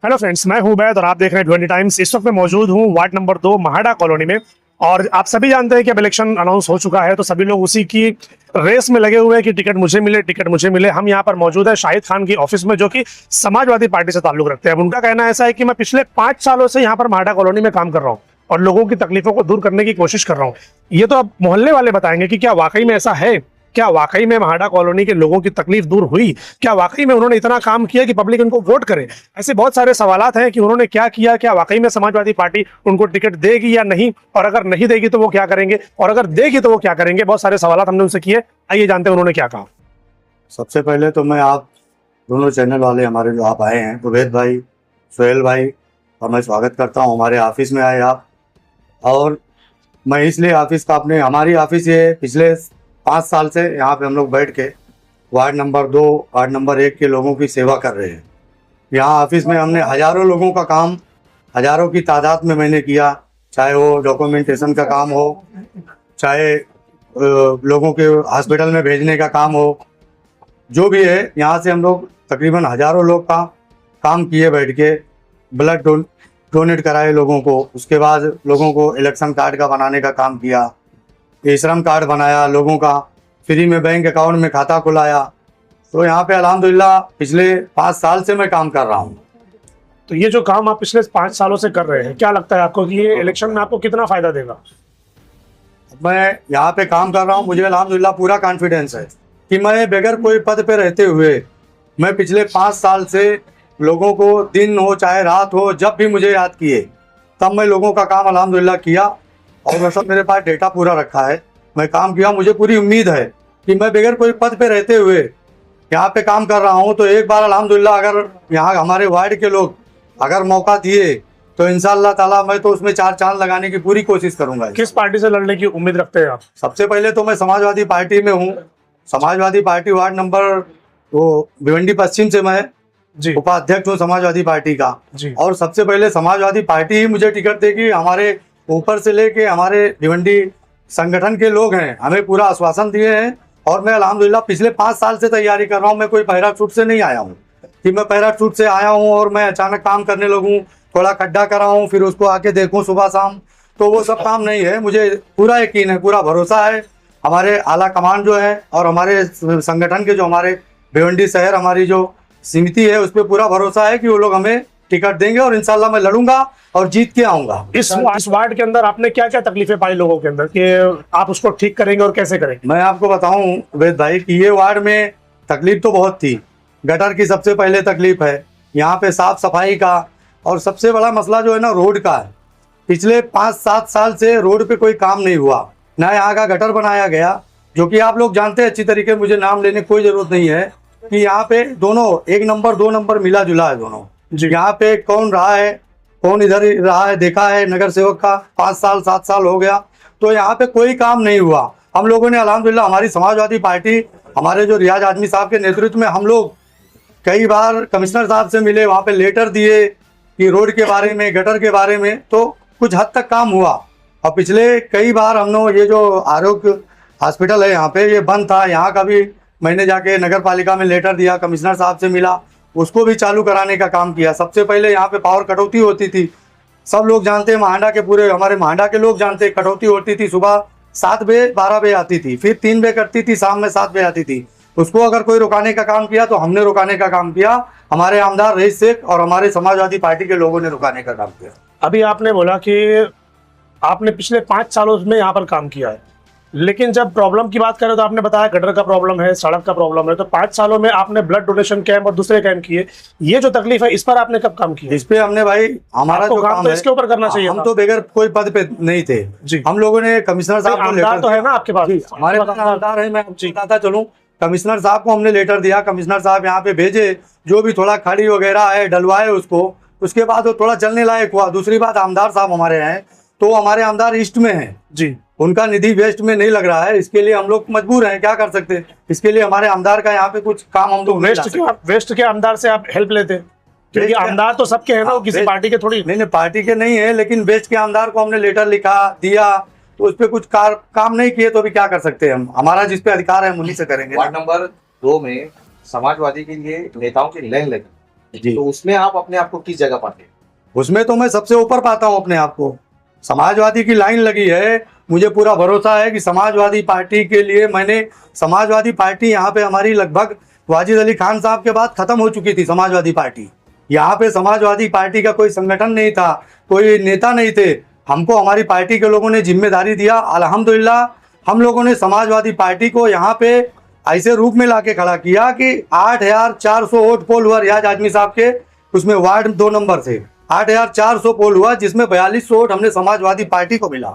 Hello friends, मैं हूं बैद और आप देख रहे हैं 20 टाइम्स। इस वक्त मैं मौजूद हूं वार्ड नंबर 2 महाड़ा कॉलोनी में। और आप सभी जानते हैं कि अब इलेक्शन अनाउंस हो चुका है, तो सभी लोग उसी की रेस में लगे हुए हैं कि टिकट मुझे मिले, टिकट मुझे मिले। हम यहाँ पर मौजूद है शाहिद खान की ऑफिस में, जो कि समाजवादी पार्टी से ताल्लुक रखते हैं। अब उनका कहना ऐसा है कि मैं पिछले 5 सालों से यहाँ पर महाड़ा कॉलोनी में काम कर रहा हूँ और लोगों की तकलीफों को दूर करने की कोशिश कर रहा हूँ। ये तो अब मोहल्ले वाले बताएंगे कि क्या वाकई में ऐसा है, क्या वाकई में महाड़ा कॉलोनी के लोगों की तकलीफ दूर हुई, क्या वाकई में उन्होंने इतना काम किया कि पब्लिक उनको वोट करे। ऐसे बहुत सारे सवालात हैं कि उन्होंने क्या किया, क्या वाकई में समाजवादी पार्टी उनको टिकट देगी या नहीं, और अगर नहीं देगी तो वो क्या करेंगे, और अगर देगी तो वो क्या करेंगे। बहुत सारे सवालात हमने उनसे किए, आइए जानते हैं उन्होंने क्या कहा। सबसे पहले तो मैं आप दोनों चैनल वाले हमारे जो आप आए हैं, उबैद भाई, सोहेल भाई, और मैं स्वागत करता हूं। हमारे ऑफिस में आए आप, और मैं इसलिए ऑफिस का अपने हमारी ऑफिस ये पिछले 5 साल से यहाँ पे हम लोग बैठ के वार्ड नंबर 2, वार्ड नंबर 1 के लोगों की सेवा कर रहे हैं। यहाँ ऑफिस में हमने हज़ारों लोगों का काम, हज़ारों की तादाद में मैंने किया, चाहे वो डॉक्यूमेंटेशन का काम हो, चाहे लोगों के हॉस्पिटल में भेजने का काम हो, जो भी है। यहाँ से हम लोग तकरीबन हज़ारों लोग का काम किए बैठ के। ब्लड डोनेट कराए लोगों को, उसके बाद लोगों को इलेक्शन कार्ड का बनाने का काम किया, ये श्रम कार्ड बनाया, लोगों का फ्री में बैंक अकाउंट में खाता खुलाया। तो यहाँ पे अल्हम्दुलिल्लाह पिछले 5 साल से मैं काम कर रहा हूँ। तो ये जो काम आप पिछले 5 सालों से कर रहे हैं, क्या लगता है आपको कि ये इलेक्शन में आपको कितना फायदा देगा? मैं यहाँ पे काम कर रहा हूँ, मुझे अल्हम्दुलिल्लाह पूरा कॉन्फिडेंस है कि मैं बगैर कोई पद पे रहते हुए मैं पिछले 5 साल से लोगों को दिन हो चाहे रात हो, जब भी मुझे याद किए तब मैं लोगों का काम अल्हम्दुलिल्लाह किया। और वैसा मेरे पास डेटा पूरा रखा है, मैं काम किया। मुझे पूरी उम्मीद है कि मैं बगैर कोई पद पे रहते हुए यहाँ पे काम कर रहा हूँ। तो एक बार अल्हम्दुलिल्लाह अगर यहाँ हमारे वार्ड के लोग अगर मौका दिए तो इंशाअल्लाह ताला मैं तो उसमें 4 चांद लगाने की पूरी कोशिश करूंगा। किस पार्टी से लड़ने की उम्मीद रखते हैं आप? सबसे पहले तो मैं समाजवादी पार्टी में हूँ। समाजवादी पार्टी वार्ड नंबर भिवंडी पश्चिम से मैं जी उपाध्यक्ष हूँ समाजवादी पार्टी का जी। और सबसे पहले समाजवादी पार्टी ही मुझे टिकट देगी। हमारे ऊपर से लेके हमारे भिवंडी संगठन के लोग हैं, हमें पूरा आश्वासन दिए हैं। और मैं अल्हम्दुलिल्लाह पिछले 5 साल से तैयारी कर रहा हूँ। मैं कोई पैराशूट से नहीं आया हूँ कि मैं पैराशूट से आया हूँ और मैं अचानक काम करने लगूँ, थोड़ा खड्डा कराऊँ फिर उसको आके देखूँ सुबह शाम, तो वो सब काम नहीं है। मुझे पूरा यकीन है, पूरा भरोसा है हमारे आला कमान जो है और हमारे संगठन के जो हमारे भिवंडी शहर हमारी जो समिति है उस पर पूरा भरोसा है कि वो लोग हमें टिकट देंगे और इंशाल्लाह मैं लड़ूंगा और जीत के आऊंगा। इस वार्ड के अंदर आपने क्या क्या तकलीफें पाई लोगों के अंदर कि आप उसको ठीक करेंगे और कैसे करेंगे? मैं आपको बताऊं वेद भाई कि ये वार्ड में तकलीफ तो बहुत थी। गटर की सबसे पहले तकलीफ है, यहाँ पे साफ सफाई का, और सबसे बड़ा मसला जो है ना रोड का है। पिछले 5-7 साल से रोड पे कोई काम नहीं हुआ, ना यहाँ का गटर बनाया गया, जो कि आप लोग जानते हैं अच्छी तरीके। मुझे नाम लेने की कोई जरूरत नहीं है कि यहाँ पे दोनों 1 नंबर 2 नंबर मिला जुला है दोनों। यहाँ पे कौन रहा है, कौन इधर रहा है, देखा है नगर सेवक का 5 साल 7 साल हो गया, तो यहाँ पे कोई काम नहीं हुआ। हम लोगों ने अल्हम्दुलिल्लाह हमारी समाजवादी पार्टी हमारे जो रियाज आजमी साहब के नेतृत्व में हम लोग कई बार कमिश्नर साहब से मिले, वहाँ पे लेटर दिए कि रोड के बारे में, गटर के बारे में, तो कुछ हद तक काम हुआ। और पिछले कई बार हम लोग ये जो आरोग्य हॉस्पिटल है यहाँ पे ये बंद था, यहाँ का भी मैंने जाके नगर पालिका में लेटर दिया, कमिश्नर साहब से मिला, उसको भी चालू कराने का काम किया। सबसे पहले यहाँ पे पावर कटौती होती थी, सब लोग जानते हैं, महाड़ा के पूरे हमारे महाड़ा के लोग जानते हैं। कटौती होती थी, सुबह 7 बजे 12 बजे आती थी, फिर 3 बजे कटती थी, शाम में 7 बजे आती थी। उसको अगर कोई रुकाने का काम किया तो हमने रुकाने का काम किया, हमारे आमदार रईस शेख और हमारे समाजवादी पार्टी के लोगों ने रुकाने का काम किया। अभी आपने बोला कि आपने पिछले 5 सालों में यहाँ पर काम किया है, लेकिन जब प्रॉब्लम की बात करें तो आपने बताया गटर का प्रॉब्लम है, सड़क का प्रॉब्लम है। तो 5 सालों में आपने ब्लड डोनेशन कैंप और दूसरे कैंप किए, ये जो तकलीफ है इस पर आपने कब काम किया? इस पे हमने भाई हमारा जो काम तो है इसके ऊपर करना चाहिए। हम तो बगैर कोई पद पे नहीं थे जी। हम लोगों ने कमिश्नर साहब को आमदार लेटर तो है ना आपके पास? हमारे पास आमदार है, मैं बताता चलूं। कमिश्नर साहब को हमने लेटर दिया, कमिश्नर साहब यहाँ पे भेजे, जो भी थोड़ा खड़ी वगैरह है डलवाए उसको, उसके बाद वो थोड़ा चलने लायक हुआ। दूसरी बात, आमदार साहब हमारे हैं तो हमारे आमदार ईस्ट में हैं जी, उनका निधि वेस्ट में नहीं लग रहा है, इसके लिए हम लोग मजबूर हैं, क्या कर सकते हैं। इसके लिए हमारे आमदार का यहाँ पे कुछ काम हम लोग वेस्ट के आमदार से आप हेल्प लेते हैं, क्योंकि आमदार तो सबके हैं ना, वो किसी पार्टी के थोड़ी। नहीं, पार्टी के नहीं है, लेकिन वेस्ट के आमदार को हमने लेटर लिखा दिया तो उस पर कुछ काम नहीं किए तो भी क्या कर सकते हैं हम। हमारा जिस पे अधिकार है हम उन्हीं से करेंगे। वार्ड नंबर 2 में समाजवादी के लिए नेताओं की लाइन लगी, जी। तो उसमें आप अपने आप को किस जगह पाते हैं? उसमें तो मैं सबसे ऊपर पाता हूँ अपने आप को। समाजवादी की लाइन लगी है, मुझे पूरा भरोसा है कि समाजवादी पार्टी के लिए मैंने समाजवादी पार्टी यहाँ पे हमारी लगभग वाजिद अली खान साहब के बाद खत्म हो चुकी थी समाजवादी पार्टी। यहाँ पे समाजवादी पार्टी का कोई संगठन नहीं था, कोई नेता नहीं थे। हमको हमारी पार्टी के लोगों ने जिम्मेदारी दिया, अल्हम्दुलिल्लाह हम लोगों ने समाजवादी पार्टी को यहाँ पे ऐसे रूप में लाके खड़ा किया कि 8,400 वोट पोल हुआ रियाज आजमी साहब के, उसमें वार्ड 2 नंबर से 8,400 पोल हुआ, जिसमें 4200 वोट हमने समाजवादी पार्टी को मिला।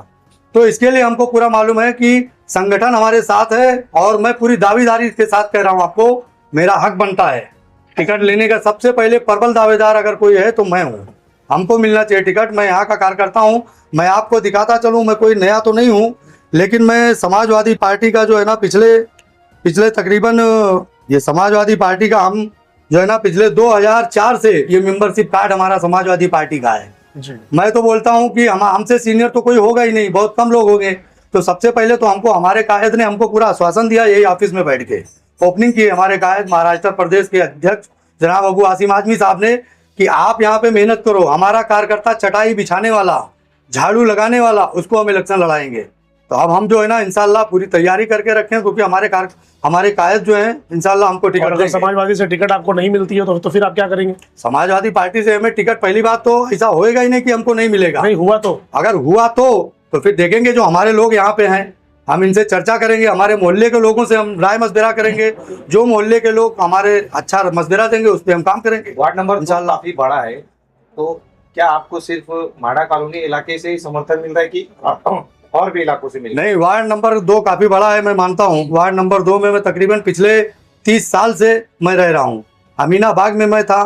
तो इसके लिए हमको पूरा मालूम है कि संगठन हमारे साथ है, और मैं पूरी दावेदारी के साथ कह रहा हूँ आपको, मेरा हक बनता है टिकट लेने का। सबसे पहले प्रबल दावेदार अगर कोई है तो मैं हूँ, हमको मिलना चाहिए टिकट। मैं यहाँ का कार्यकर्ता हूँ, मैं आपको दिखाता चलूँ, मैं कोई नया तो नहीं हूँ, लेकिन मैं समाजवादी पार्टी का जो है ना पिछले तकरीबन ये समाजवादी पार्टी का हम जो है ना पिछले 2004 से ये मेंबरशिप कार्ड हमारा समाजवादी पार्टी का है जी। मैं तो बोलता हूँ कि हमसे सीनियर तो कोई होगा ही नहीं, बहुत कम लोग होंगे। तो सबसे पहले तो हमको हमारे कायद ने हमको पूरा आश्वासन दिया, यही ऑफिस में बैठ के ओपनिंग की हमारे कायद महाराष्ट्र प्रदेश के अध्यक्ष जनाब अबू आसिम आजमी साहब ने, कि आप यहाँ पे मेहनत करो, हमारा कार्यकर्ता चटाई बिछाने वाला, झाड़ू लगाने वाला, उसको हम इलेक्शन लड़ाएंगे। तो अब हम जो है ना इंशाल्लाह पूरी तैयारी करके रखें, क्योंकि हमारे कायद जो है इंशाल्लाह हमको टिकट अगर देंगे। समाजवादी से टिकट आपको नहीं मिलती है तो फिर आप क्या करेंगे? समाजवादी पार्टी से हमें टिकट, पहली बात तो ऐसा होएगा ही नहीं कि हमको नहीं मिलेगा। नहीं हुआ तो अगर हुआ तो फिर देखेंगे, जो हमारे लोग यहाँ पे हैं हम इनसे चर्चा करेंगे, हमारे मोहल्ले के लोगों से हम राय मशविरा करेंगे, जो मोहल्ले के लोग हमारे अच्छा मशविरा देंगे उस पर हम काम करेंगे। वार्ड नंबर 2 इंशाल्लाह। काफी बड़ा है, तो क्या आपको सिर्फ माड़ा कॉलोनी इलाके से ही समर्थन मिल रहा है कि और भी इलाकों से मिल रहा है? नहीं, वार्ड नंबर 2 काफी बड़ा है, मैं मानता हूँ। वार्ड नंबर 2 में मैं तकरीबन पिछले 30 साल से मैं रह रहा हूँ। अमीनाबाग में मैं था,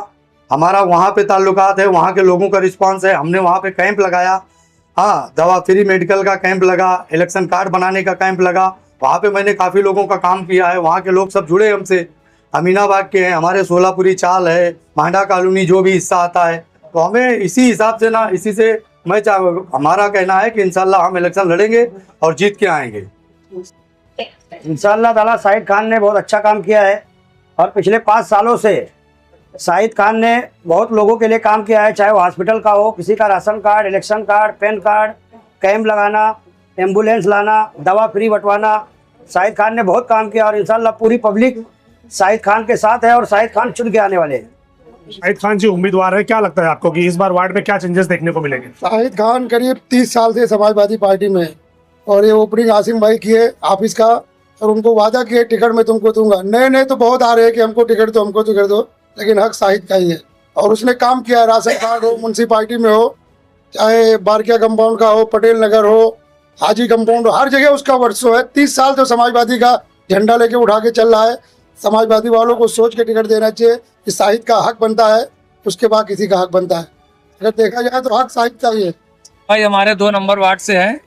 हमारा वहाँ पे ताल्लुकात है, वहाँ के लोगों का रिस्पांस है, हमने वहाँ पे कैंप लगाया। हाँ, दवा फ्री मेडिकल का कैंप लगा, इलेक्शन कार्ड बनाने का कैंप लगा, वहाँ पे मैंने काफ़ी लोगों का काम किया है। वहाँ के लोग सब जुड़े हमसे, अमीनाबाग के हैं, हमारे सोलापुरी चाल है, मांडा कॉलोनी जो भी हिस्सा आता है, तो हमें इसी हिसाब से ना, इसी से हमारा कहना है कि इंशाल्लाह हम इलेक्शन लड़ेंगे और जीत के आएंगे। इंशाअल्लाह ताला शाहिद खान ने बहुत अच्छा काम किया है, और पिछले 5 सालों से शाहिद खान ने बहुत लोगों के लिए काम किया है, चाहे वो हॉस्पिटल का हो, किसी का ration card, election card, pan card, camp लगाना, एम्बुलेंस लाना, दवा फ्री बंटवाना। शाहिद खान ने बहुत काम किया, और इंशाअल्लाह पूरी पब्लिक शाहिद खान के साथ है, और शाहिद खान चुन के आने वाले हैं। शाहिद खान जी उम्मीदवार है, क्या लगता है आपको कि इस बार वार्ड में क्या चेंजेस देखने को मिलेंगे? शाहिद खान करीब 30 साल से समाजवादी पार्टी में, और ये ओपनिंग आसिम भाई किए ऑफिस का, और उनको वादा किए टिकट मैं तुमको दूंगा। नए तो बहुत आ रहे हैं कि हमको टिकट दो, लेकिन हक शाहिद का ही है। और उसने काम किया है, राशन कार्ड हो, म्यूनसिपालिटी में हो, चाहे बारकिया कंपाउंड का हो, पटेल नगर हो, हाजी कंपाउंड हो, हर जगह उसका वर्चस्व है। 30 साल तो समाजवादी का झंडा लेके उठा के चल रहा है। समाजवादी वालों को सोच के टिकट देना चाहिए कि शाहिद का हक बनता है, उसके बाद किसी का हक बनता है। अगर देखा जाए तो हक शाहिद का ही है। भाई हमारे 2 नंबर वार्ड से हैं,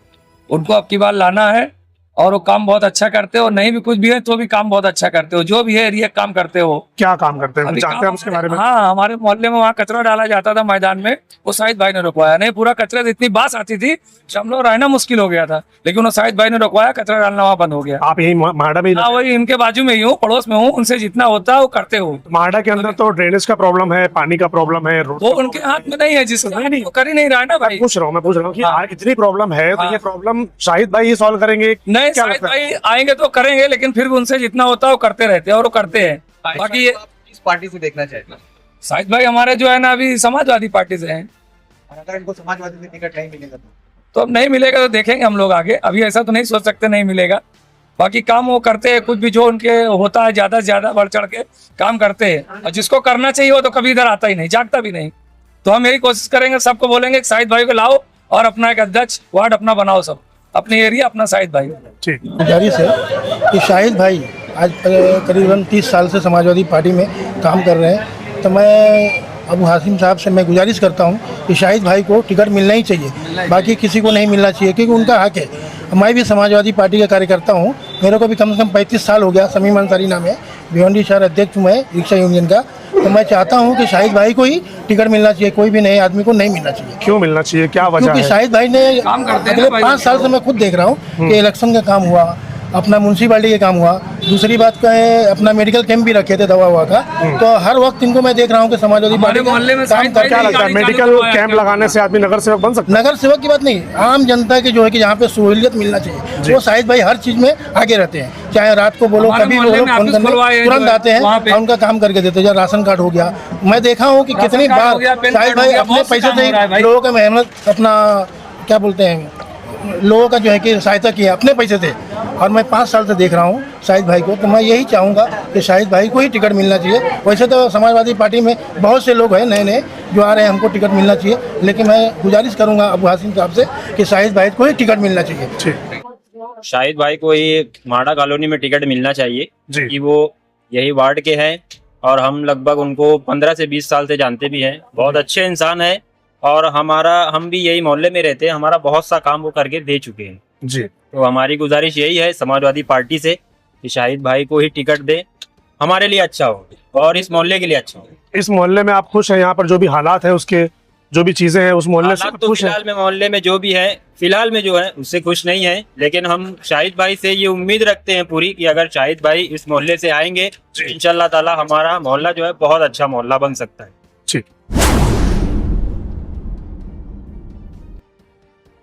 उनको अब की बार लाना है, और वो काम बहुत अच्छा करते हो, नहीं भी कुछ भी है तो भी काम बहुत अच्छा करते हो, जो भी है एरिया काम करते हो। क्या काम करते हैं, अभी जानते हैं हम उसके बारे में? हाँ, हमारे मोहल्ले में वहाँ कचरा डाला जाता था मैदान में, वो शाहिद भाई ने रुकवाया। नहीं, पूरा कचरा इतनी बास आती थी कि हम लोग रहना मुश्किल हो गया था, लेकिन वो शाहिद भाई ने रुकवाया, कचरा डालना वहाँ बंद हो गया। आप यही माहड़ा में? हाँ, वही इनके बाजू में ही हूँ, पड़ोस में हूँ, उनसे जितना होता है वो करते हो। माहड़ा के अंदर तो ड्रेनेज का प्रॉब्लम है, पानी का प्रॉब्लम है, रोड वो उनके हाथ में नहीं है, जिसको वो कर ही नहीं रहा है ना भाई। मैं पूछ रहा हूँ कि हाँ। इतनी प्रॉब्लम है तो हाँ। ये प्रॉब्लम शाहिद भाई ही सॉल्व करेंगे? नहीं, क्या शाहिद लगता है? भाई आएंगे तो करेंगे, लेकिन फिर भी उनसे जितना होता है वो करते रहते हैं, और वो करते हैं। बाकी ये किस पार्टी से देखना चाहते हैं? शाहिद भाई हमारे जो है ना अभी समाजवादी पार्टी से हैं, और अगर इनको समाजवादी से टिकट नहीं मिलेगा तो अब नहीं मिलेगा तो देखेंगे हम लोग आगे। अभी ऐसा तो नहीं सोच सकते नहीं मिलेगा, बाकी काम वो करते हैं, कुछ भी जो उनके होता है ज्यादा से ज्यादा बढ़ चढ़ के काम करते हैं, और जिसको करना चाहिए वो तो कभी इधर आता ही नहीं, जागता भी नहीं। तो हम यही कोशिश करेंगे, सबको बोलेंगे शाहिद भाई को लाओ, और अपना एक अध्यक्ष वार्ड अपना बनाओ, सब अपनी एरिया अपना शाहिद भाई। ठीक। गुजारिश है कि शाहिद भाई आज करीबन 30 साल से समाजवादी पार्टी में काम कर रहे हैं, तो मैं अबू हासिम साहब से मैं गुजारिश करता हूं कि शाहिद भाई को टिकट मिलना ही चाहिए, बाकी किसी को नहीं मिलना चाहिए, क्योंकि उनका हक है। मैं भी समाजवादी पार्टी का कार्यकर्ता हूं, मेरे को भी कम से कम 35 साल हो गया। समीम अंसारी नाम है, भिवंडी शहर अध्यक्ष हूँ मैं रिक्शा यूनियन का। तो मैं चाहता हूं कि शाहिद भाई को ही टिकट मिलना चाहिए, कोई भी नए आदमी को नहीं मिलना चाहिए। क्यों मिलना चाहिए, क्या वजह क्योंकि है? शाहिद भाई ने काम करते हैं अगले भाई, 5 साल से मैं खुद देख रहा हूँ कि इलेक्शन का काम हुआ, अपना म्यूनसिपालिटी के काम हुआ। दूसरी बात का है, अपना मेडिकल कैंप भी रखे थे दवा हुआ का, तो हर वक्त इनको मैं देख रहा हूँ कि समाजवादी हमारे पार्टी मोहल्ले में काम शाहिद करके क्या लगता है मेडिकल कैंप लगाने से आदमी नगर सेवक बन सकता है? नगर सेवक की बात नहीं, आम जनता की जो है कि यहाँ पे सहूलियत मिलना चाहिए। वो शाहिद भाई हर चीज में आगे रहते हैं, चाहे रात को बोलो हमारे कभी मोहल्ले बोलो, में फोन ऑफिस करने खुलवाए हैं तुरंत जो है, आते हैं वहाँ पे। और उनका काम करके देते हैं। जैसे राशन कार्ड हो गया, मैं देखा हूँ कि कितनी कार्ड बार हो गया, पैन शाहिद कार्ड हो भाई गया, अपने बहुत से पैसे काम से हो रहा है भाई। लोगों का मेहनत अपना क्या बोलते हैं, लोगों का जो है कि सहायता किया अपने पैसे से। और मैं 5 साल से देख रहा हूँ शाहिद भाई को, तो मैं यही चाहूँगा कि शाहिद भाई को ही टिकट मिलना चाहिए। वैसे तो समाजवादी पार्टी में बहुत से लोग हैं नए नए जो आ रहे हैं, हमको टिकट मिलना चाहिए, लेकिन मैं गुजारिश करूँगा अबू हासिम साहब से कि शाहिद भाई को ही टिकट मिलना चाहिए। शाहिद भाई को ही माडा कॉलोनी में टिकट मिलना चाहिए जी। कि वो यही वार्ड के हैं और हम लगभग उनको 15 से 20 साल से जानते भी हैं। बहुत अच्छे इंसान है और हम भी यही मोहल्ले में रहते हैं, हमारा बहुत सा काम वो करके दे चुके हैं। जी। तो हमारी गुजारिश यही है समाजवादी पार्टी से कि शाहिद भाई को ही टिकट दे, हमारे लिए अच्छा हो और इस मोहल्ले के लिए अच्छा हो। इस मोहल्ले में आप खुश हैं? यहाँ पर जो भी हालात है उसके जो भी चीजें हैं उस मोहल्ले से हालात तो खुश हैं? फिलहाल में मोहल्ले में जो भी है फिलहाल में जो है उससे खुश नहीं है, लेकिन हम शाहिद भाई से ये उम्मीद रखते हैं पूरी कि अगर शाहिद भाई इस मोहल्ले से आएंगे तो इंशाल्लाह ताला हमारा मोहल्ला जो है बहुत अच्छा मोहल्ला बन सकता है। ठीक।